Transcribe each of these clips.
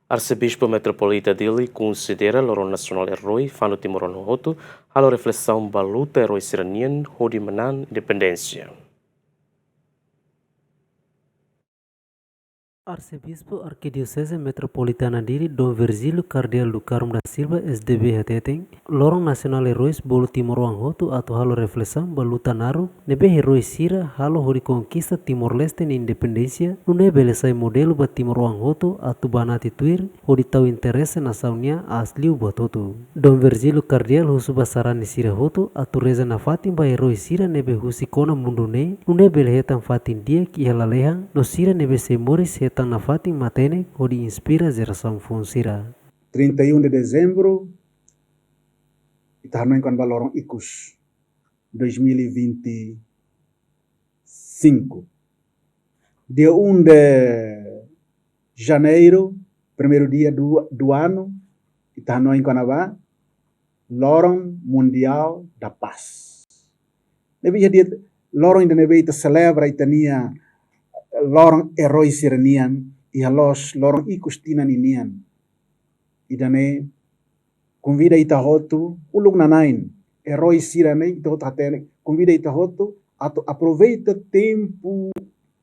Arcebispo Metropolita Dili considera loro nacional herói fano Timor-Leste a reflexão baluta herói siranian hodi menan independência. Arcebispo Arquidiocese Metropolitana Dili Dom Virgílio Cardeal do Carmo da Silva SDB Hateteng lorong nasional heróis bolu Timor Hotu atau halo reflexão baluta naru nebe herói sira halo hori conquista Timor-Leste ni independência nune belesai modelo ba Timor Hotu atau banati tuir hori tau interesse na saunia asli buat Hotu. Dom Virgílio Cardeal husu basarani sira Hotu atau reza na fatin ba herói sira nebe husi kona mundune nune belehetan fatin dia ki halalehang no sira nebe semoris tang na fatin matene hodi inspira geração funsira. 31 de dezembro, Itahanoi kan balorong ikus 2025. Dia 1 de janeiro, primeiro dia do ano, Itahanoi kan aba lorong mundial da paz. Nebe dia lorong da nebe ita celebra itania lorong herói siranian e halos lorong ikus tinan inian idane convida ita hotu ulung nanain herói sirane ita hotu hatene convida ita hotu atau aproveita tempo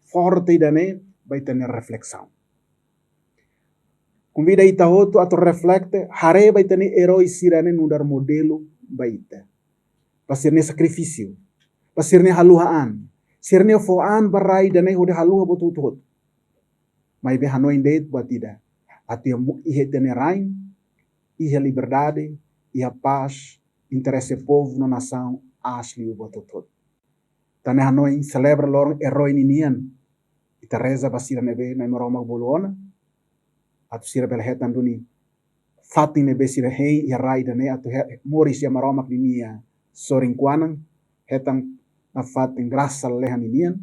forte idane baitane reflexão convida ita hotu atau reflecte hare baitane herói sirane nudar modelo baita pasirne sacrifício pasirne haluhaan sirne foan barai danai hode haluha botut mai be hanoi deit batida atia ihe tenerain ihe liberdade ihe paz interesse povo na nação asli botut tane hanoi celebra lorong herói ninian ita reza basira nebe na maroma bolona atu sira belhetan duni fatin nebe sira hei ya rai dane atu moris ya maroma ninia soringquanan hetan na fatin graça lehan inian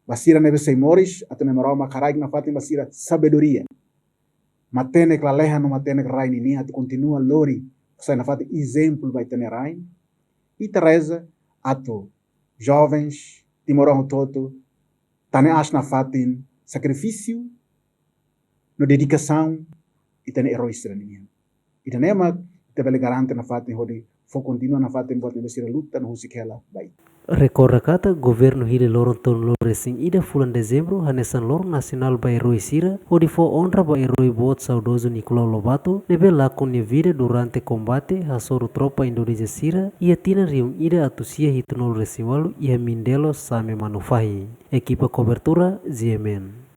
basira nebe seimoris atau na maroma karaig na fatin basira sabedoria matene kla lehan no matene rain ini atu continua lori sai na fatin exemplo vai ter rain e Teresa atu jovens Timorão todo tane as na fatin sacrifício no dedicação e tane herói siranian e tane ma te bele garante na fatin hodi fo continua na fatin buat basira luta no husikela baik. Recorda kata governo hile lorong ton lore sing ida fulan dezembro hanesan lorong nasional ba herói sira hodi fo honra ba herói bot saudoso Nicolau Lobato nebe lakon ni vida durante combate hasoru tropa Indonesia sira ia tina riung ida atusia hitunol resiwalu ia mindelo same manufahi equipa cobertura GMN.